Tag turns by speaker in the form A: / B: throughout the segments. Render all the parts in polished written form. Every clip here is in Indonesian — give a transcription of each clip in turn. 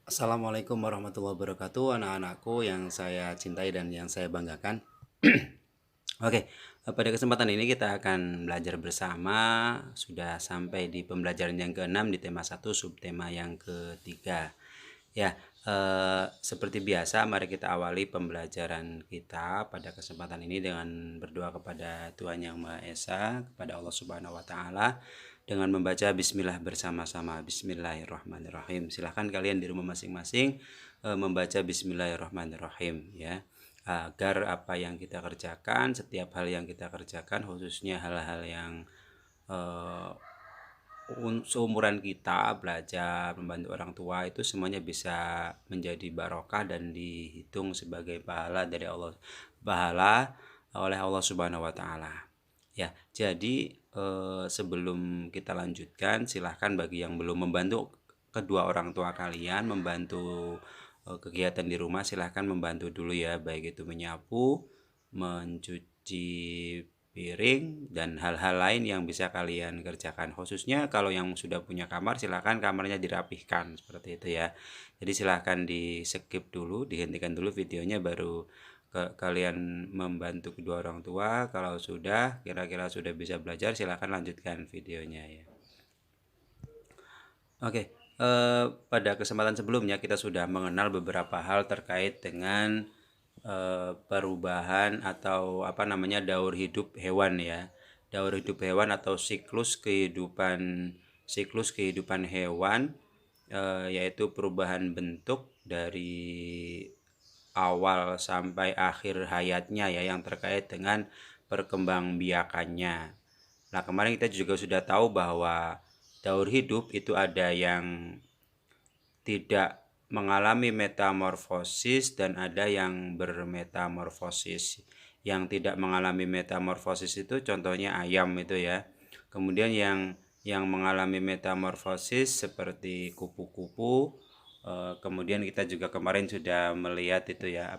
A: Assalamualaikum warahmatullahi wabarakatuh, anak-anakku yang saya cintai dan yang saya banggakan. Oke, pada kesempatan ini kita akan belajar bersama. Sudah sampai di pembelajaran yang ke-6 di tema 1, subtema yang ketiga. Ya, seperti biasa, mari kita awali pembelajaran kita pada kesempatan ini dengan berdoa kepada Tuhan Yang Maha Esa, kepada Allah Subhanahu wa Ta'ala, dengan membaca Bismillah bersama-sama. Bismillahirrahmanirrahim. Silahkan kalian di rumah masing-masing membaca Bismillahirrahmanirrahim, ya, agar apa yang kita kerjakan, setiap hal yang kita kerjakan, khususnya hal-hal yang seumuran kita, belajar, membantu orang tua, itu semuanya bisa menjadi barokah dan dihitung sebagai pahala oleh Allah Subhanahu wa Ta'ala. Ya, jadi sebelum kita lanjutkan, silahkan bagi yang belum membantu kedua orang tua kalian membantu kegiatan di rumah, silahkan membantu dulu ya, baik itu menyapu, mencuci piring, dan hal-hal lain yang bisa kalian kerjakan. Khususnya kalau yang sudah punya kamar, silahkan kamarnya dirapihkan seperti itu ya. Jadi silahkan di skip dulu, dihentikan dulu videonya, baru kalian membantu kedua orang tua. Kalau sudah kira-kira sudah bisa belajar, silahkan lanjutkan videonya ya. Oke, pada kesempatan sebelumnya kita sudah mengenal beberapa hal terkait dengan perubahan atau daur hidup hewan ya. Daur hidup hewan atau siklus kehidupan hewan, yaitu perubahan bentuk dari awal sampai akhir hayatnya ya, yang terkait dengan perkembangbiakannya. Nah, kemarin kita juga sudah tahu bahwa daur hidup itu ada yang tidak mengalami metamorfosis dan ada yang bermetamorfosis. Yang tidak mengalami metamorfosis itu contohnya ayam itu ya. Kemudian yang mengalami metamorfosis seperti kupu-kupu. Kemudian kita juga kemarin sudah melihat itu ya,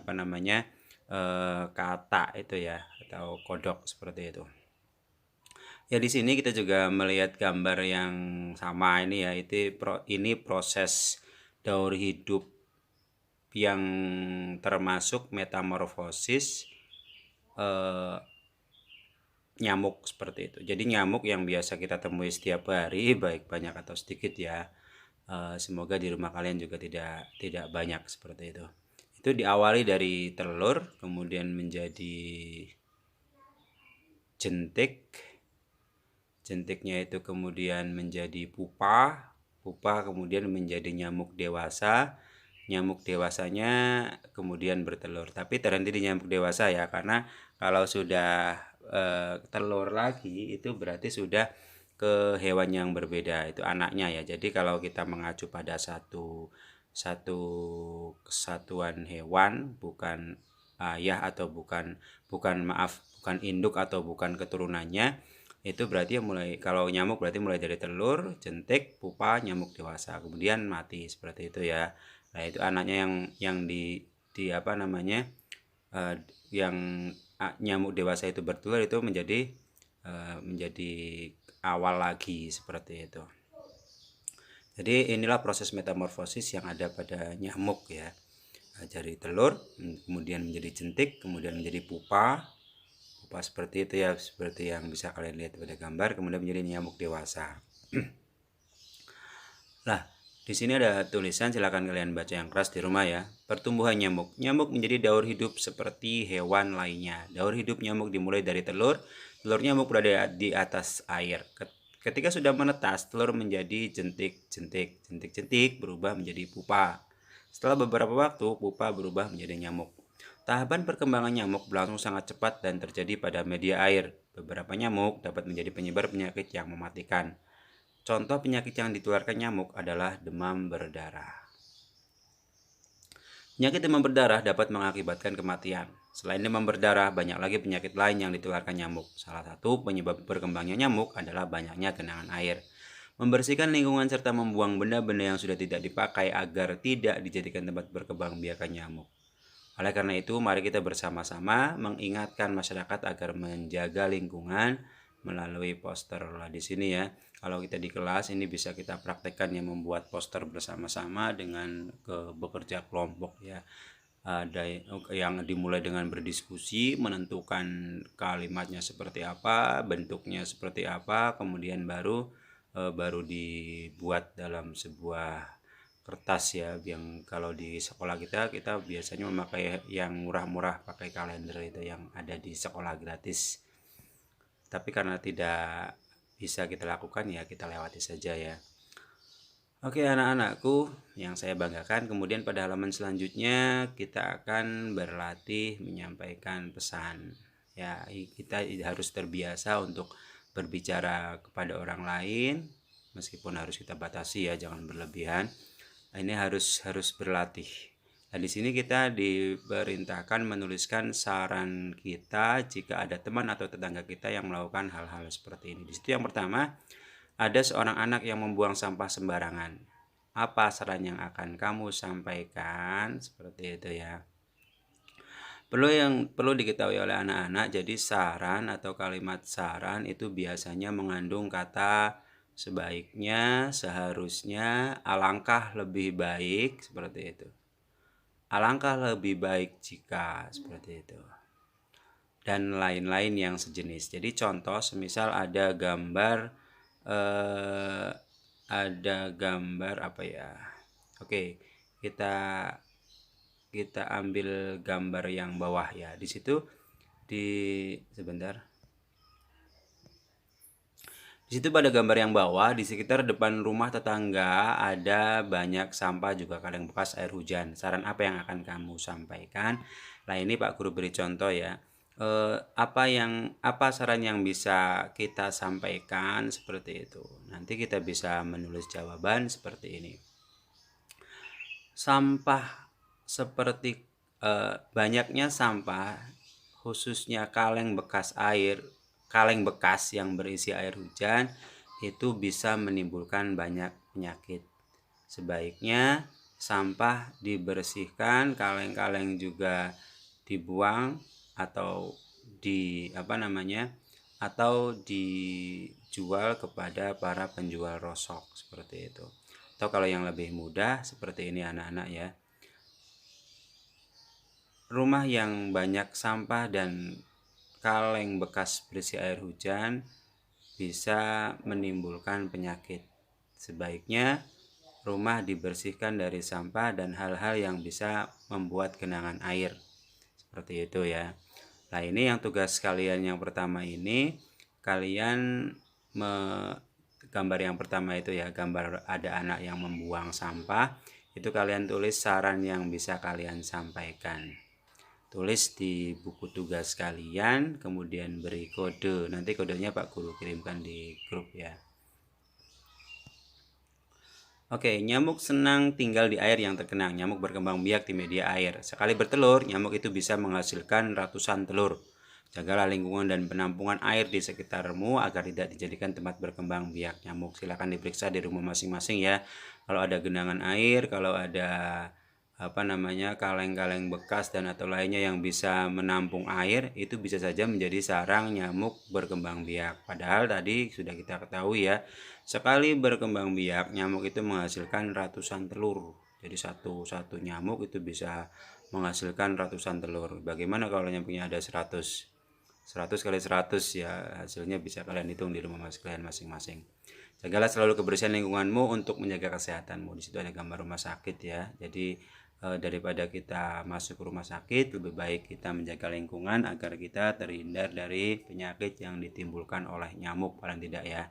A: kata itu ya, atau kodok seperti itu. Ya, di sini kita juga melihat gambar yang sama ini ya, ini proses daur hidup yang termasuk metamorfosis nyamuk seperti itu. Jadi nyamuk yang biasa kita temui setiap hari, baik banyak atau sedikit ya. Semoga di rumah kalian juga tidak banyak seperti itu. Itu diawali dari telur, kemudian menjadi jentik. Jentiknya itu kemudian menjadi pupa, kemudian menjadi nyamuk dewasa, nyamuk dewasanya kemudian bertelur. Tapi terhenti di nyamuk dewasa ya, karena kalau sudah telur lagi itu berarti sudah ke hewan yang berbeda, itu anaknya ya. Jadi kalau kita mengacu pada satu kesatuan hewan, bukan ayah atau bukan induk atau bukan keturunannya, itu berarti kalau nyamuk berarti mulai dari telur, jentik, pupa, nyamuk dewasa, kemudian mati seperti itu ya. Nah, itu anaknya yang di apa namanya yang nyamuk dewasa itu bertelur, itu menjadi awal lagi seperti itu. Jadi inilah proses metamorfosis yang ada pada nyamuk ya. Dari telur kemudian menjadi jentik, kemudian menjadi pupa seperti itu ya, seperti yang bisa kalian lihat pada gambar, kemudian menjadi nyamuk dewasa. Nah, di sini ada tulisan, silakan kalian baca yang keras di rumah ya. Pertumbuhan nyamuk. Nyamuk menjadi daur hidup seperti hewan lainnya. Daur hidup nyamuk dimulai dari telur. Telur nyamuk berada di atas air. Ketika sudah menetas, telur menjadi jentik. Jentik berubah menjadi pupa. Setelah beberapa waktu, pupa berubah menjadi nyamuk. Tahapan perkembangan nyamuk berlangsung sangat cepat dan terjadi pada media air. Beberapa nyamuk dapat menjadi penyebar penyakit yang mematikan. Contoh penyakit yang ditularkan nyamuk adalah demam berdarah. Penyakit demam berdarah dapat mengakibatkan kematian. Selain demam berdarah, banyak lagi penyakit lain yang ditularkan nyamuk. Salah satu penyebab berkembangnya nyamuk adalah banyaknya genangan air. Membersihkan lingkungan serta membuang benda-benda yang sudah tidak dipakai agar tidak dijadikan tempat berkembangbiakan nyamuk. Oleh karena itu, mari kita bersama-sama mengingatkan masyarakat agar menjaga lingkungan melalui poster lah di sini ya. Kalau kita di kelas ini bisa kita praktekkan ya, membuat poster bersama-sama dengan bekerja kelompok ya. Ada yang dimulai dengan berdiskusi, menentukan kalimatnya seperti apa, bentuknya seperti apa, kemudian baru dibuat dalam sebuah kertas ya. Yang kalau di sekolah kita biasanya memakai yang murah-murah, pakai kalender itu yang ada di sekolah gratis. Tapi karena tidak bisa kita lakukan ya kita lewati saja ya. Oke anak-anakku yang saya banggakan, kemudian pada halaman selanjutnya kita akan berlatih menyampaikan pesan. Ya, kita harus terbiasa untuk berbicara kepada orang lain, meskipun harus kita batasi ya, jangan berlebihan. Nah, ini harus berlatih. Nah, di sini kita diperintahkan menuliskan saran kita jika ada teman atau tetangga kita yang melakukan hal-hal seperti ini. Di situ yang pertama, ada seorang anak yang membuang sampah sembarangan. Apa saran yang akan kamu sampaikan? Seperti itu ya. Perlu diketahui oleh anak-anak, jadi saran atau kalimat saran itu biasanya mengandung kata sebaiknya, seharusnya, alangkah lebih baik, seperti itu. Alangkah lebih baik jika, seperti itu. Dan lain-lain yang sejenis. Jadi contoh, semisal ada gambar apa ya? Oke, kita ambil gambar yang bawah ya. Di situ sebentar. Di situ pada gambar yang bawah, di sekitar depan rumah tetangga ada banyak sampah juga kaleng bekas air hujan. Saran apa yang akan kamu sampaikan? Nah, ini Pak Guru beri contoh ya. Apa saran yang bisa kita sampaikan seperti itu. Nanti kita bisa menulis jawaban seperti ini. Sampah seperti banyaknya sampah, khususnya kaleng bekas yang berisi air hujan, itu bisa menimbulkan banyak penyakit. Sebaiknya sampah dibersihkan, kaleng-kaleng juga dibuang atau dijual kepada para penjual rosok, seperti itu. Atau kalau yang lebih mudah seperti ini anak-anak ya. Rumah yang banyak sampah dan kaleng bekas berisi air hujan bisa menimbulkan penyakit. Sebaiknya rumah dibersihkan dari sampah dan hal-hal yang bisa membuat genangan air. Seperti itu ya. Nah, ini yang tugas kalian yang pertama ini, kalian gambar yang pertama itu ya, gambar ada anak yang membuang sampah, itu kalian tulis saran yang bisa kalian sampaikan. Tulis di buku tugas kalian, kemudian beri kode. Nanti kodenya Pak Guru kirimkan di grup ya. Oke, nyamuk senang tinggal di air yang tergenang. Nyamuk berkembang biak di media air. Sekali bertelur, nyamuk itu bisa menghasilkan ratusan telur. Jagalah lingkungan dan penampungan air di sekitarmu agar tidak dijadikan tempat berkembang biak nyamuk. Silakan diperiksa di rumah masing-masing ya. Kalau ada genangan air, kalau ada kaleng-kaleng bekas dan atau lainnya yang bisa menampung air, itu bisa saja menjadi sarang nyamuk berkembang biak. Padahal tadi sudah kita ketahui ya, sekali berkembang biak nyamuk itu menghasilkan ratusan telur. Jadi satu nyamuk itu bisa menghasilkan ratusan telur. Bagaimana kalau nyamuknya ada 100 kali 100 ya, hasilnya bisa kalian hitung di rumah kalian masing-masing. Jagalah selalu kebersihan lingkunganmu untuk menjaga kesehatanmu. Di situ ada gambar rumah sakit ya. Jadi daripada kita masuk ke rumah sakit, lebih baik kita menjaga lingkungan agar kita terhindar dari penyakit yang ditimbulkan oleh nyamuk paling tidak ya.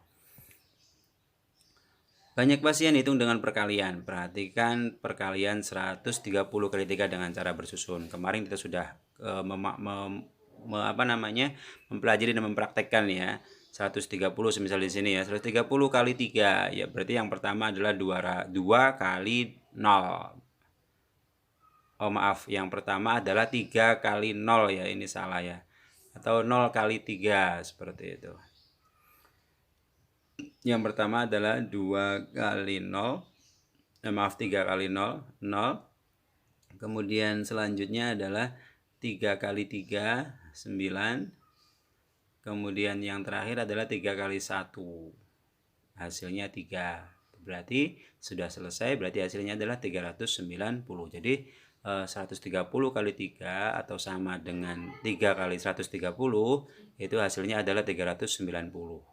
A: Banyak pasien hitung dengan perkalian. Perhatikan perkalian 130 kali 3 dengan cara bersusun. Kemarin kita sudah mempelajari dan mempraktekkan ya. 130 semisal di sini ya. 130 kali 3 ya, berarti yang pertama adalah 2 kali 0. Oh maaf, yang pertama adalah 3 kali 0 ya, ini salah ya. Atau 0 kali 3 seperti itu. Yang pertama adalah 2 kali 0. 3 kali 0, 0. Kemudian selanjutnya adalah 3 kali 3, 9. kemudian yang terakhir adalah 3 kali 1, hasilnya 3. Berarti sudah selesai, berarti hasilnya adalah 390. Jadi 130 kali 3 atau sama dengan 3 kali 130 itu hasilnya adalah 390.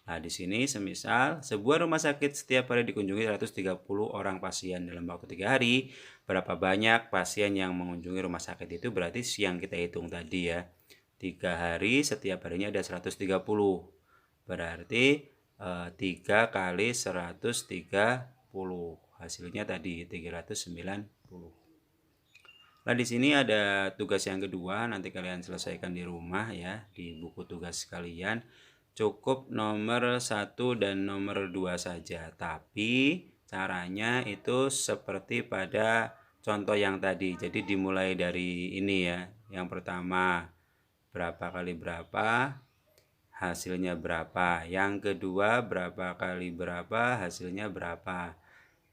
A: Nah, di sini semisal sebuah rumah sakit setiap hari dikunjungi 130 orang pasien dalam waktu 3 hari, berapa banyak pasien yang mengunjungi rumah sakit itu berarti yang kita hitung tadi ya. 3 hari setiap harinya ada 130. Berarti 3 kali 130. Hasilnya tadi 390. Nah, di sini ada tugas yang kedua, nanti kalian selesaikan di rumah ya, di buku tugas kalian. Cukup nomor 1 dan nomor 2 saja, tapi caranya itu seperti pada contoh yang tadi. Jadi dimulai dari ini ya. Yang pertama, berapa kali berapa, hasilnya berapa. Yang kedua, berapa kali berapa, hasilnya berapa.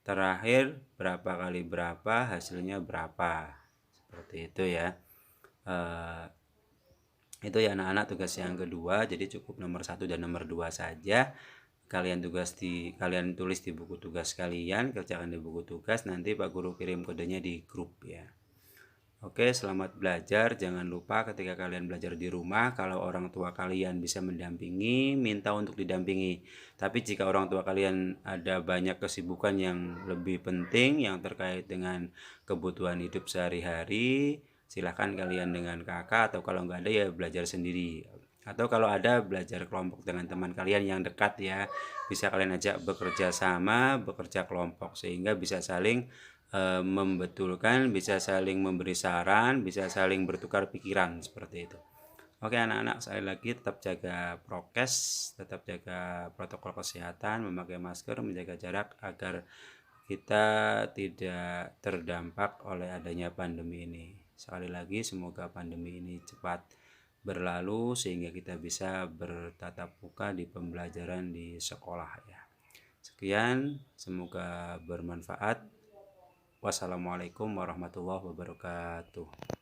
A: Terakhir, berapa kali berapa, hasilnya berapa. Seperti itu ya. Itu ya anak-anak tugas yang kedua. Jadi cukup nomor 1 dan nomor 2 saja. Kalian tulis di buku tugas kalian, kerjakan di buku tugas, nanti Pak Guru kirim kodenya di grup ya. Oke, selamat belajar. Jangan lupa ketika kalian belajar di rumah, kalau orang tua kalian bisa mendampingi, minta untuk didampingi. Tapi jika orang tua kalian ada banyak kesibukan yang lebih penting, yang terkait dengan kebutuhan hidup sehari-hari, silahkan kalian dengan kakak, atau kalau nggak ada ya belajar sendiri. Atau kalau ada, belajar kelompok dengan teman kalian yang dekat ya. Bisa kalian ajak bekerja sama, bekerja kelompok, sehingga bisa saling membetulkan, bisa saling memberi saran, bisa saling bertukar pikiran seperti itu. Oke anak-anak, sekali lagi tetap jaga prokes, tetap jaga protokol kesehatan, memakai masker, menjaga jarak agar kita tidak terdampak oleh adanya pandemi ini. Sekali lagi semoga pandemi ini cepat berlalu sehingga kita bisa bertatap muka di pembelajaran di sekolah ya. Sekian, semoga bermanfaat. Wassalamualaikum warahmatullahi wabarakatuh.